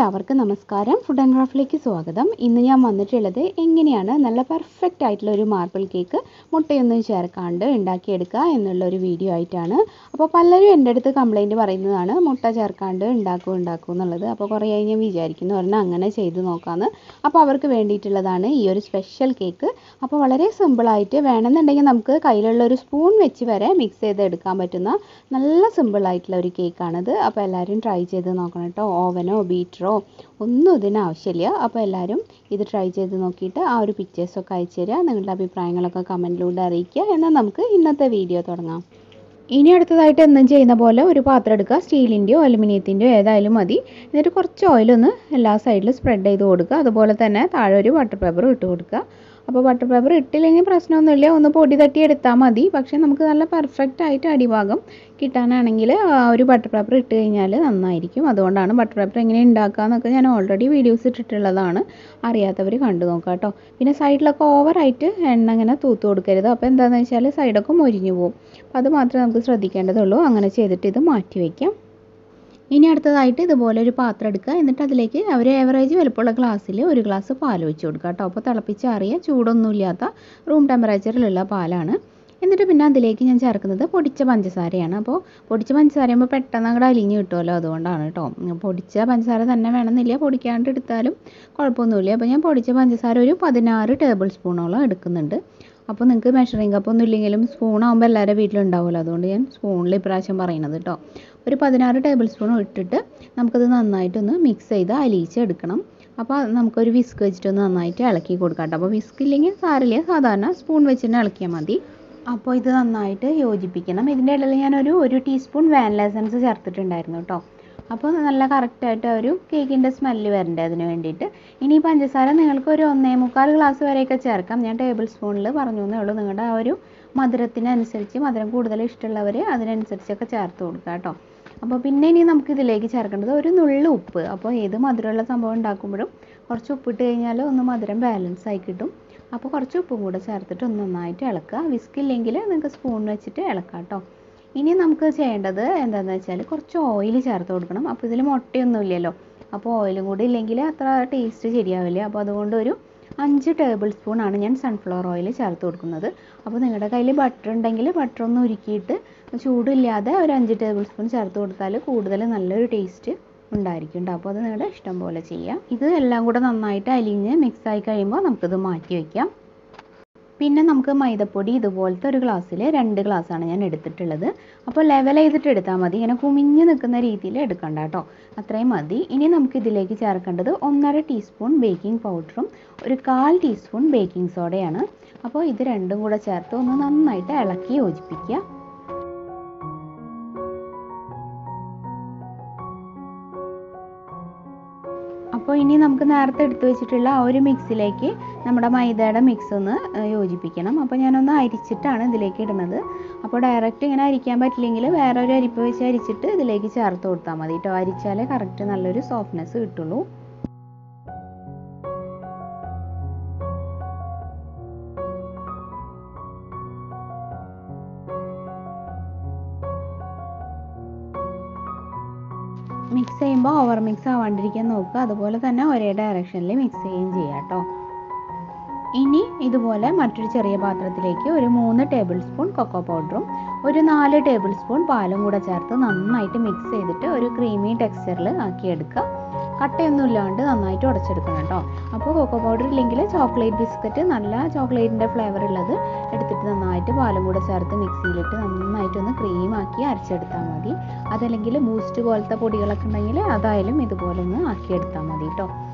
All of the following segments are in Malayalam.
എല്ലാവർക്കും നമസ്കാരം. ഫുഡ് ആൻഡ് ക്രാഫ്റ്റിലേക്ക് സ്വാഗതം. ഇന്ന് ഞാൻ വന്നിട്ടുള്ളത് എങ്ങനെയാണ് നല്ല പെർഫെക്റ്റ് ആയിട്ടുള്ള ഒരു മാർബിൾ കേക്ക് മുട്ടയൊന്നും ചേർക്കാണ്ട് ഉണ്ടാക്കിയെടുക്കുക എന്നുള്ള ഒരു വീഡിയോ ആയിട്ടാണ്. അപ്പോൾ പലരും എൻ്റെ അടുത്ത് കംപ്ലൈൻറ്റ് പറയുന്നതാണ് മുട്ട ചേർക്കാണ്ട് ഉണ്ടാക്കും എന്നുള്ളത്. അപ്പോൾ കുറേ ആയി ഞാൻ വിചാരിക്കുന്നു പറഞ്ഞാൽ അങ്ങനെ ചെയ്ത് നോക്കാമെന്ന്. അപ്പോൾ അവർക്ക് വേണ്ടിയിട്ടുള്ളതാണ് ഈ ഒരു സ്പെഷ്യൽ കേക്ക്. അപ്പോൾ വളരെ സിമ്പിളായിട്ട് വേണമെന്നുണ്ടെങ്കിൽ നമുക്ക് കയ്യിലുള്ള ഒരു സ്പൂൺ വെച്ച് വരെ മിക്സ് ചെയ്തെടുക്കാൻ പറ്റുന്ന നല്ല സിമ്പിളായിട്ടുള്ള ഒരു കേക്കാണിത്. അപ്പോൾ എല്ലാവരും ട്രൈ ചെയ്ത് നോക്കണം കേട്ടോ. ഓവനോ ബീറ്ററോ ഒന്നും ഇതിന് ആവശ്യമില്ല. അപ്പോൾ എല്ലാവരും ഇത് ട്രൈ ചെയ്ത് നോക്കിയിട്ട് ആ ഒരു പിക്ചേഴ്സൊക്കെ അയച്ചു തരിക. നിങ്ങളുടെ അഭിപ്രായങ്ങളൊക്കെ കമൻറ്റിലൂടെ അറിയിക്കുക. എന്നാൽ നമുക്ക് ഇന്നത്തെ വീഡിയോ തുടങ്ങാം. ഇനി അടുത്തതായിട്ട് എന്നും ചെയ്യുന്ന പോലെ ഒരു പാത്രം എടുക്കുക. സ്റ്റീലിൻ്റെയോ അലുമിനിയത്തിൻ്റെയോ ഏതായാലും മതി. എന്നിട്ട് കുറച്ച് ഓയിലൊന്ന് എല്ലാ സൈഡിലും സ്പ്രെഡ് ചെയ്ത് കൊടുക്കുക. അതുപോലെ തന്നെ താഴെ ഒരു ബട്ടർ പേപ്പർ ഇട്ട് കൊടുക്കുക. അപ്പോൾ ബട്ടർ പേപ്പർ ഇട്ടില്ലെങ്കിൽ പ്രശ്നമൊന്നുമില്ല, ഒന്ന് പൊടി തട്ടി എടുത്താൽ മതി. പക്ഷേ നമുക്ക് നല്ല പെർഫെക്റ്റ് ആയിട്ട് അടിഭാഗം കിട്ടാനാണെങ്കിൽ ഒരു ബട്ടർ പേപ്പർ ഇട്ട് കഴിഞ്ഞാൽ നന്നായിരിക്കും. അതുകൊണ്ടാണ് ബട്ടർ പേപ്പർ എങ്ങനെ ഉണ്ടാക്കുക എന്നൊക്കെ ഞാൻ ഓൾറെഡി വീഡിയോസ് ഇട്ടിട്ടുള്ളതാണ്. അറിയാത്തവർ കണ്ടു നോക്കാം കേട്ടോ. പിന്നെ സൈഡിലൊക്കെ ഓവറായിട്ട് എണ്ണ ഇങ്ങനെ തൂത്ത് കൊടുക്കരുത്. അപ്പോൾ എന്താണെന്ന് വെച്ചാൽ സൈഡൊക്കെ മൊരിഞ്ഞു പോകും. അപ്പോൾ അത് മാത്രമേ നമുക്ക് ശ്രദ്ധിക്കേണ്ടതുള്ളൂ. അങ്ങനെ ചെയ്തിട്ട് ഇത് മാറ്റി വയ്ക്കാം. ഇനി അടുത്തതായിട്ട് ഇതുപോലെ ഒരു പാത്രം എടുക്കുക. എന്നിട്ട് അതിലേക്ക് ഒരു ഏവറേജ് വലുപ്പമുള്ള ഗ്ലാസ്സിൽ ഒരു ഗ്ലാസ് പാൽ ഒഴിച്ച് കൊടുക്കുക കേട്ടോ. അപ്പോൾ തിളപ്പിച്ചാറിയ ചൂടൊന്നുമില്ലാത്ത റൂം ടെമ്പറേച്ചറിലുള്ള പാലാണ്. എന്നിട്ട് പിന്നെ അതിലേക്ക് ഞാൻ ചേർക്കുന്നത് പൊടിച്ച പഞ്ചസാരയാണ്. അപ്പോൾ പൊടിച്ച പഞ്ചസാര ആകുമ്പോൾ പെട്ടെന്ന് അങ്ങോട്ട് അലിഞ്ഞ് കിട്ടുമല്ലോ, അതുകൊണ്ടാണ് കേട്ടോ. പൊടിച്ച പഞ്ചസാര തന്നെ വേണമെന്നില്ല, പൊടിക്കാണ്ട് എടുത്താലും കുഴപ്പമൊന്നുമില്ല. അപ്പോൾ ഞാൻ പൊടിച്ച പഞ്ചസാര ഒരു 16 ടേബിൾ സ്പൂണോളം എടുക്കുന്നുണ്ട്. അപ്പോൾ നിങ്ങൾക്ക് മെഷറിംഗ് കപ്പൊന്നും ഇല്ലെങ്കിലും സ്പൂണാകുമ്പോൾ എല്ലാവരുടെ വീട്ടിലുണ്ടാവുമല്ലോ, അതുകൊണ്ട് ഞാൻ സ്പൂണിൽ ഇപ്രാവശ്യം പറയുന്നത് കേട്ടോ. ഒരു 16 ടേബിൾ സ്പൂൺ ഇട്ടിട്ട് നമുക്കത് നന്നായിട്ടൊന്ന് മിക്സ് ചെയ്ത് അലിയിച്ചെടുക്കണം. അപ്പോൾ നമുക്കൊരു വിസ്ക് വെച്ചിട്ടൊന്ന് നന്നായിട്ട് ഇളക്കി കൊടുക്കാം കേട്ടോ. അപ്പോൾ വിസ്ക് ഇല്ലെങ്കിൽ സാരമില്ല, സാധാരണ സ്പൂൺ വെച്ച് തന്നെ ഇളക്കിയാൽ മതി. അപ്പോൾ ഇത് നന്നായിട്ട് യോജിപ്പിക്കണം. ഇതിൻ്റെ ഇടയിൽ ഞാനൊരു ടീസ്പൂൺ വാനില എസൻസ് ചേർത്തിട്ടുണ്ടായിരുന്നു കേട്ടോ. അപ്പോൾ നല്ല കറക്റ്റായിട്ട് ഒരു കേക്കിൻ്റെ സ്മെല്ല് വരണ്ടേ അതിന് വേണ്ടിയിട്ട്. ഇനി പഞ്ചസാര നിങ്ങൾക്ക് ഒരു 1.25 ഗ്ലാസ് വരെയൊക്കെ ചേർക്കാം. ഞാൻ ടേബിൾ സ്പൂണിൽ പറഞ്ഞു എന്നേ ഉള്ളൂ. നിങ്ങളുടെ ആ ഒരു മധുരത്തിനനുസരിച്ച്, മധുരം കൂടുതൽ ഇഷ്ടമുള്ളവർ അതിനനുസരിച്ചൊക്കെ ചേർത്ത് കൊടുക്കുക കേട്ടോ. അപ്പോൾ പിന്നെ ഇനി നമുക്ക് ഇതിലേക്ക് ചേർക്കേണ്ടത് ഒരു നുള്ളു ഉപ്പ്. അപ്പോൾ ഏത് മധുരമുള്ള സംഭവം ഉണ്ടാക്കുമ്പോഴും കുറച്ച് ഉപ്പിട്ട് കഴിഞ്ഞാൽ ഒന്ന് മധുരം ബാലൻസ് ആയി കിട്ടും. അപ്പോൾ കുറച്ച് ഉപ്പും കൂടെ ചേർത്തിട്ട് ഒന്ന് നന്നായിട്ട് ഇളക്കുക. വിസ്ക് ഇല്ലെങ്കിൽ നിങ്ങൾക്ക് സ്പൂൺ വെച്ചിട്ട് ഇളക്കാം കേട്ടോ. ഇനി നമുക്ക് ചെയ്യേണ്ടത് എന്താണെന്ന് വെച്ചാൽ കുറച്ച് ഓയിൽ ചേർത്ത് കൊടുക്കണം. അപ്പോൾ ഇതിൽ മുട്ടയൊന്നും ഇല്ലല്ലോ, അപ്പോൾ ഓയിലും കൂടി ഇല്ലെങ്കിൽ അത്ര ടേസ്റ്റ് ശരിയാവില്ല. അപ്പോൾ അതുകൊണ്ട് ഒരു 5 ടേബിൾ സ്പൂണാണ് ഞാൻ സൺഫ്ലവർ ഓയിൽ ചേർത്ത് കൊടുക്കുന്നത്. അപ്പോൾ നിങ്ങളുടെ കയ്യിൽ ബട്ടർ ഉണ്ടെങ്കിൽ ബട്ടർ ഒന്ന് ഉരുക്കിയിട്ട് ചൂടില്ലാതെ ഒരു 5 ടേബിൾ സ്പൂൺ ചേർത്ത് കൊടുത്താൽ കൂടുതൽ നല്ലൊരു ടേസ്റ്റ് ഉണ്ടായിരിക്കും. അപ്പോൾ അത് നിങ്ങളുടെ ഇഷ്ടം പോലെ ചെയ്യാം. ഇത് എല്ലാം കൂടെ നന്നായിട്ട് അലിഞ്ഞ് മിക്സായി കഴിയുമ്പോൾ നമുക്കിത് മാറ്റി വയ്ക്കാം. പിന്നെ നമുക്ക് മൈദപ്പൊടി ഇതുപോലത്തെ ഒരു ഗ്ലാസ്സിൽ 2 ഗ്ലാസ്സാണ് ഞാൻ എടുത്തിട്ടുള്ളത്. അപ്പോൾ ലെവൽ ചെയ്തിട്ട് എടുത്താൽ മതി, ഇങ്ങനെ കുമിഞ്ഞ് നിൽക്കുന്ന രീതിയിൽ എടുക്കണ്ട കേട്ടോ, അത്രയും മതി. ഇനി നമുക്ക് ഇതിലേക്ക് ചേർക്കേണ്ടത് 1.5 ടീസ്പൂൺ ബേക്കിംഗ് പൗഡറും ഒരു 1/4 ടീസ്പൂൺ ബേക്കിംഗ് സോഡയാണ്. അപ്പോൾ ഇത് രണ്ടും കൂടെ ചേർത്ത് ഒന്ന് നന്നായിട്ട് ഇളക്കി യോജിപ്പിക്കുക. അപ്പോൾ ഇനി നമുക്ക് നേരത്തെ എടുത്തു വെച്ചിട്ടുള്ള ആ ഒരു മിക്സിലേക്ക് നമ്മുടെ മൈദയുടെ മിക്സ് ഒന്ന് യോജിപ്പിക്കണം. അപ്പോൾ ഞാനൊന്ന് അരിച്ചിട്ടാണ് ഇതിലേക്ക് ഇടുന്നത്. അപ്പോൾ ഡയറക്റ്റ് ഇങ്ങനെ അരിക്കാൻ പറ്റില്ലെങ്കിൽ വേറെ ഒരു അരിപ്പ് വെച്ച് അരിച്ചിട്ട് ഇതിലേക്ക് ചേർത്ത് കൊടുത്താൽ മതി കേട്ടോ. അരിച്ചാലേ കറക്റ്റ് നല്ലൊരു സോഫ്റ്റ്നെസ് കിട്ടുള്ളൂ. മിക്സ് ചെയ്യുമ്പോൾ ഓവർ മിക്സ് ആവാണ്ടിരിക്കാൻ നോക്കുക. അതുപോലെ തന്നെ ഒരേ ഡയറക്ഷനിൽ മിക്സ് ചെയ്യുകയും ചെയ്യാം കേട്ടോ. ഇനി ഇതുപോലെ മറ്റൊരു ചെറിയ പാത്രത്തിലേക്ക് ഒരു 3 ടേബിൾ സ്പൂൺ കൊക്കോ പൗഡറും ഒരു 4 ടേബിൾ സ്പൂൺ പാലും കൂടെ ചേർത്ത് നന്നായിട്ട് മിക്സ് ചെയ്തിട്ട് ഒരു ക്രീമി ടെക്സ്ചറിൽ ആക്കിയെടുക്കുക. കട്ടയൊന്നും ഇല്ലാണ്ട് നന്നായിട്ട് ഉടച്ചെടുക്കണം കേട്ടോ. അപ്പോൾ കൊക്കോ പൗഡർ ഇല്ലെങ്കിൽ ചോക്ലേറ്റ് ബിസ്ക്കറ്റ്, നല്ല ചോക്ലേറ്റിൻ്റെ ഫ്ലേവർ ഉള്ളത് എടുത്തിട്ട് നന്നായിട്ട് പാലും കൂടെ ചേർത്ത് മിക്സിയിലിട്ട് നന്നായിട്ടൊന്ന് ക്രീമാക്കി അരച്ചെടുത്താൽ മതി. അതല്ലെങ്കിൽ ബൂസ്റ്റ് പോലത്തെ പൊടികളൊക്കെ ഉണ്ടെങ്കിൽ അതായാലും ഇതുപോലെ ഒന്ന് ആക്കിയെടുത്താൽ മതി കേട്ടോ.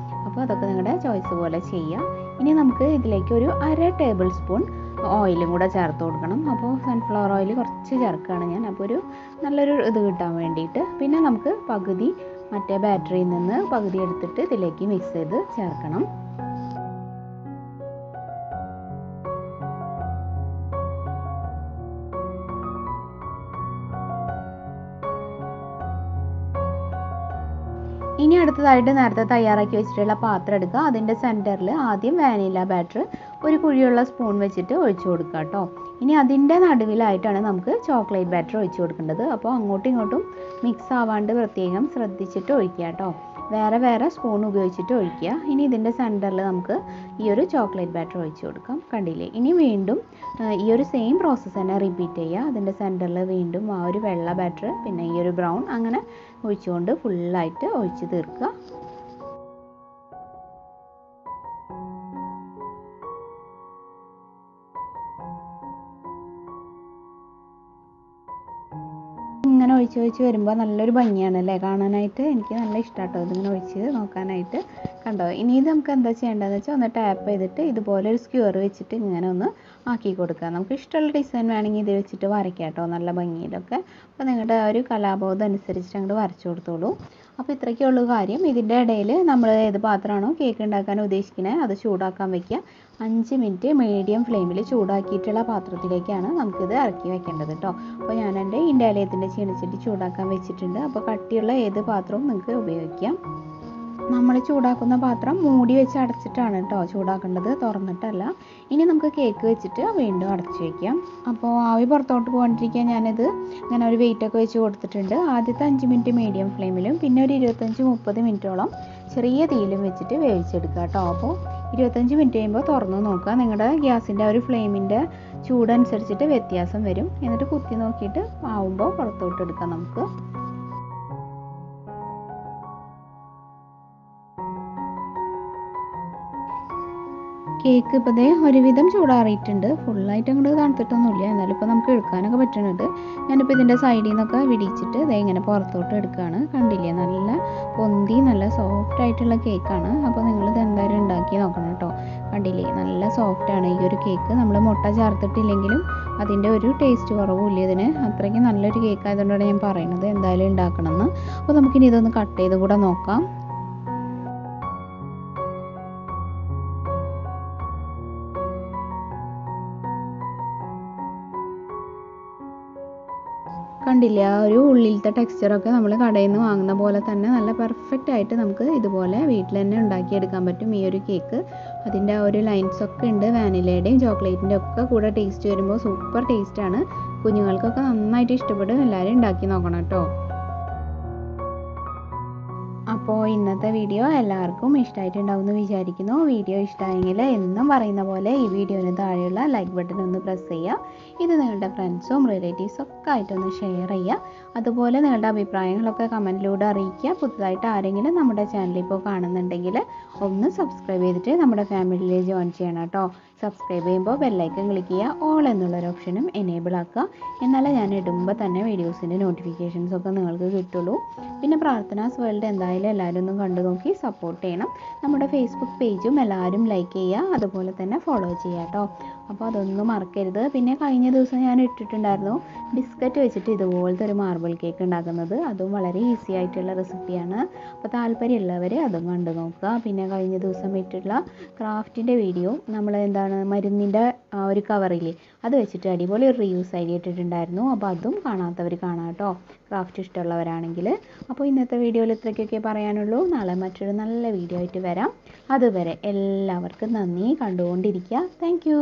അപ്പോൾ അതൊക്കെ നിങ്ങളുടെ ചോയ്സ് പോലെ ചെയ്യാം. ഇനി നമുക്ക് ഇതിലേക്ക് ഒരു 1/2 ടേബിൾ സ്പൂൺ ഓയിലും കൂടെ ചേർത്ത് കൊടുക്കണം. അപ്പോൾ സൺഫ്ലവർ ഓയിൽ കുറച്ച് ചേർക്കുകയാണ് ഞാൻ, അപ്പോൾ ഒരു നല്ലൊരു ഇത് കിട്ടാൻ വേണ്ടിയിട്ട്. പിന്നെ നമുക്ക് പകുതി മറ്റേ ബാറ്ററിയിൽ നിന്ന് പകുതി എടുത്തിട്ട് ഇതിലേക്ക് മിക്സ് ചെയ്ത് ചേർക്കണം. ഇനി അടുത്തതായിട്ട് നേരത്തെ തയ്യാറാക്കി വെച്ചിട്ടുള്ള പാത്രം എടുക്കുക. അതിൻ്റെ സെൻറ്ററിൽ ആദ്യം വാനില ബാറ്റർ ഒരു കുഴിയുള്ള സ്പൂൺ വെച്ചിട്ട് ഒഴിച്ചു കൊടുക്കുക കേട്ടോ. ഇനി അതിൻ്റെ നടുവിലായിട്ടാണ് നമുക്ക് ചോക്ലേറ്റ് ബാറ്റർ ഒഴിച്ചു കൊടുക്കേണ്ടത്. അപ്പോൾ അങ്ങോട്ടും ഇങ്ങോട്ടും മിക്സ് ആവാണ്ട് പ്രത്യേകം ശ്രദ്ധിച്ചിട്ട് ഒഴിക്കുക കേട്ടോ. വേറെ വേറെ സ്പൂൺ ഉപയോഗിച്ചിട്ട് ഒഴിക്കുക. ഇനി ഇതിൻ്റെ സെൻറ്ററിൽ നമുക്ക് ഈ ഒരു ചോക്ലേറ്റ് ബാറ്റർ ഒഴിച്ച് കൊടുക്കാം. കണ്ടില്ലേ? ഇനി വീണ്ടും ഈ ഒരു സെയിം പ്രോസസ്സ് തന്നെ റിപ്പീറ്റ് ചെയ്യുക. അതിൻ്റെ സെൻറ്ററിൽ വീണ്ടും ആ ഒരു വെള്ള ബാറ്റർ പിന്നെ ഈ ഒരു ബ്രൗൺ അങ്ങനെ ഒഴിച്ചുകൊണ്ട് ഫുള്ളായിട്ട് ഒഴിച്ച് തീർക്കുക. ഇങ്ങനെ ഒഴിച്ച് വരുമ്പോൾ നല്ലൊരു ഭംഗിയാണല്ലേ കാണാനായിട്ട്. എനിക്ക് നല്ല ഇഷ്ടമാട്ടോ ഇതിങ്ങനെ ഒഴിച്ച് നോക്കാനായിട്ട്. കണ്ടോ? ഇനി ഇത് നമുക്ക് എന്താ ചെയ്യേണ്ടതെന്ന് വെച്ചാൽ ഒന്ന് ടാപ്പ് ചെയ്തിട്ട് ഇതുപോലെ ഒരു സ്ക്യൂർ വെച്ചിട്ട് ഇങ്ങനെ ഒന്ന് ആക്കി കൊടുക്കുക. നമുക്ക് ഇഷ്ടമുള്ള ഡിസൈൻ വേണമെങ്കിൽ ഇത് വെച്ചിട്ട് വരയ്ക്കാം കേട്ടോ, നല്ല ഭംഗിയിലൊക്കെ. അപ്പോൾ നിങ്ങളുടെ ആ ഒരു കലാബോധം അനുസരിച്ചിട്ട് അങ്ങോട്ട് വരച്ചു കൊടുത്തോളൂ. അപ്പോൾ ഇത്രയൊക്കെ ഉള്ളൂ കാര്യം. ഇതിൻ്റെ ഇടയിൽ നമ്മൾ ഏത് പാത്രമാണോ കേക്ക് ഉണ്ടാക്കാൻ ഉദ്ദേശിക്കുന്നത് അത് ചൂടാക്കാൻ വെക്കുക. 5 മിനിറ്റ് മീഡിയം ഫ്ലെയിമിൽ ചൂടാക്കിയിട്ടുള്ള പാത്രത്തിലേക്കാണ് നമുക്കിത് ഇറക്കി വെക്കേണ്ടത് കേട്ടോ. അപ്പോൾ ഞാൻ എൻ്റെ ഇൻഡാലിയത്തിൻ്റെ ചീനച്ചട്ടി ചൂടാക്കാൻ വെച്ചിട്ടുണ്ട്. അപ്പോൾ കട്ടിയുള്ള ഏത് പാത്രവും നിങ്ങൾക്ക് ഉപയോഗിക്കാം. നമ്മൾ ചൂടാക്കുന്ന പാത്രം മൂടി വെച്ച് അടച്ചിട്ടാണ് കേട്ടോ ചൂടാക്കേണ്ടത്, തുറന്നിട്ടല്ല. ഇനി നമുക്ക് കേക്ക് വെച്ചിട്ട് വീണ്ടും അടച്ചു വയ്ക്കാം. അപ്പോൾ ആവി പുറത്തോട്ട് പോകാണ്ടിരിക്കാൻ ഞാനിത് ഇങ്ങനെ ഒരു വെയിറ്റൊക്കെ വെച്ച് കൊടുത്തിട്ടുണ്ട്. ആദ്യത്തെ 5 മിനിറ്റ് മീഡിയം ഫ്ലെയിമിലും പിന്നെ ഒരു 25-30 മിനിറ്റോളം ചെറിയ തീയിലും വെച്ചിട്ട് വേവിച്ചെടുക്കുക കേട്ടോ. അപ്പോൾ 25 മിനിറ്റ് കഴിയുമ്പോൾ തുറന്ന് നോക്കുക. നിങ്ങളുടെ ഗ്യാസിൻ്റെ ഒരു ഫ്ലെയിമിൻ്റെ ചൂടനുസരിച്ചിട്ട് വ്യത്യാസം വരും. എന്നിട്ട് കുത്തി നോക്കിയിട്ട് ആവുമ്പോൾ പുറത്തോട്ട് എടുക്കാം നമുക്ക്. കേക്ക് ഇപ്പോൾ ദേ ഒരുവിധം ചൂടാറിയിട്ടുണ്ട്. ഫുള്ളായിട്ട് അങ്ങോട്ട് തണുത്തിട്ടൊന്നുമില്ല, എന്നാലും ഇപ്പോൾ നമുക്ക് എടുക്കാനൊക്കെ പറ്റുന്നുണ്ട്. ഞാനിപ്പോൾ ഇതിൻ്റെ സൈഡിൽ നിന്നൊക്കെ വിടിച്ചിട്ട് ദേ ഇങ്ങനെ പുറത്തോട്ട് എടുക്കുകയാണ്. കണ്ടില്ലേ? നല്ല പൊന്തി നല്ല സോഫ്റ്റ് ആയിട്ടുള്ള കേക്കാണ്. അപ്പോൾ നിങ്ങളിത് എന്തായാലും ഉണ്ടാക്കി നോക്കണം കേട്ടോ. കണ്ടില്ലേ? നല്ല സോഫ്റ്റാണ് ഈ ഒരു കേക്ക്. നമ്മൾ മുട്ട ചേർത്തിട്ടില്ലെങ്കിലും അതിൻ്റെ ഒരു ടേസ്റ്റ് കുറവില്ല ഇതിന്. അത്രയ്ക്ക് നല്ലൊരു കേക്ക് ആയതുകൊണ്ടാണ് ഞാൻ പറയുന്നത് എന്തായാലും ഉണ്ടാക്കണമെന്ന്. അപ്പോൾ നമുക്കിനി ഇതൊന്ന് കട്ട് ചെയ്ത് കൂടെ നോക്കാം. കണ്ടില്ലേ? ആ ഒരു ഉള്ളിലത്തെ ടെക്സ്ചറൊക്കെ നമ്മൾ കടയിൽ നിന്ന് വാങ്ങുന്ന പോലെ തന്നെ നല്ല പെർഫെക്റ്റ് ആയിട്ട് നമുക്ക് ഇതുപോലെ വീട്ടിൽ തന്നെ ഉണ്ടാക്കിയെടുക്കാൻ പറ്റും ഈ ഒരു കേക്ക്. അതിൻ്റെ ആ ഒരു ലൈൻസൊക്കെ ഉണ്ട്. വാനിലയുടെയും ചോക്ലേറ്റിൻ്റെ ഒക്കെ കൂടെ ടേസ്റ്റ് വരുമ്പോൾ സൂപ്പർ ടേസ്റ്റാണ്. കുഞ്ഞുങ്ങൾക്കൊക്കെ നന്നായിട്ട് ഇഷ്ടപ്പെടും. എല്ലാവരും ഉണ്ടാക്കി നോക്കണം കേട്ടോ. അപ്പോൾ ഇന്നത്തെ വീഡിയോ എല്ലാവർക്കും ഇഷ്ടമായിട്ടുണ്ടാവുമെന്ന് വിചാരിക്കുന്നു. വീഡിയോ ഇഷ്ടമായെങ്കിൽ എന്നും പറയുന്ന പോലെ ഈ വീഡിയോന് താഴെയുള്ള ലൈക്ക് ബട്ടൺ ഒന്ന് പ്രസ് ചെയ്യുക. ഇത് നിങ്ങളുടെ ഫ്രണ്ട്സും റിലേറ്റീവ്സും ഒക്കെ ആയിട്ടൊന്ന് ഷെയർ ചെയ്യുക. അതുപോലെ നിങ്ങളുടെ അഭിപ്രായങ്ങളൊക്കെ കമൻറ്റിലൂടെ അറിയിക്കുക. പുതുതായിട്ട് ആരെങ്കിലും നമ്മുടെ ചാനൽ ഇപ്പോൾ കാണുന്നുണ്ടെങ്കിൽ ഒന്ന് സബ്സ്ക്രൈബ് ചെയ്തിട്ട് നമ്മുടെ ഫാമിലിയിൽ ജോയിൻ ചെയ്യണം കേട്ടോ. സബ്സ്ക്രൈബ് ചെയ്യുമ്പോൾ ബെല്ലൈക്കൺ ക്ലിക്ക് ചെയ്യുക. ഓൾ എന്നുള്ളൊരു ഓപ്ഷനും എനേബിൾ ആക്കുക. എന്നാലേ ഞാൻ ഇടുമ്പോൾ തന്നെ വീഡിയോസിൻ്റെ നോട്ടിഫിക്കേഷൻസ് ഒക്കെ നിങ്ങൾക്ക് കിട്ടുള്ളൂ. പിന്നെ പ്രാർത്ഥനാസ് വേൾഡ് എന്തായാലും എല്ലാവരും ഒന്നും കണ്ടു നോക്കി സപ്പോർട്ട് ചെയ്യണം. നമ്മുടെ ഫേസ്ബുക്ക് പേജും എല്ലാവരും ലൈക്ക് ചെയ്യുക, അതുപോലെ തന്നെ ഫോളോ ചെയ്യുക കേട്ടോ. അപ്പോൾ അതൊന്നും മറക്കരുത്. പിന്നെ കഴിഞ്ഞ ദിവസം ഞാൻ ഇട്ടിട്ടുണ്ടായിരുന്നു ബിസ്ക്കറ്റ് വെച്ചിട്ട് ഇതുപോലത്തെ ഒരു മാർബിൾ കേക്ക് ഉണ്ടാക്കുന്നത്. അതും വളരെ ഈസി ആയിട്ടുള്ള റെസിപ്പിയാണ്. അപ്പോൾ താല്പര്യമുള്ളവർ അതും കണ്ടു നോക്കുക. പിന്നെ കഴിഞ്ഞ ദിവസം ഇട്ടിട്ടുള്ള ക്രാഫ്റ്റിൻ്റെ വീഡിയോ നമ്മൾ മരുന്നിൻ്റെ ഒരു കവറില്ലേ അത് വെച്ചിട്ട് അടിപൊളി ഒരു റീയൂസ് ഐഡിയ ഇട്ടിട്ടുണ്ടായിരുന്നു. അപ്പോൾ അതും കാണാത്തവർ കാണാം കേട്ടോ, ക്രാഫ്റ്റ് ഇഷ്ടമുള്ളവരാണെങ്കിൽ. അപ്പോൾ ഇന്നത്തെ വീഡിയോയിൽ ഇത്രയ്ക്കൊക്കെ പറയാനുള്ളൂ. നാളെ മറ്റൊരു നല്ല വീഡിയോ ആയിട്ട് വരാം. അതുവരെ എല്ലാവർക്കും നന്ദി. കണ്ടുകൊണ്ടിരിക്കുക. Thank U.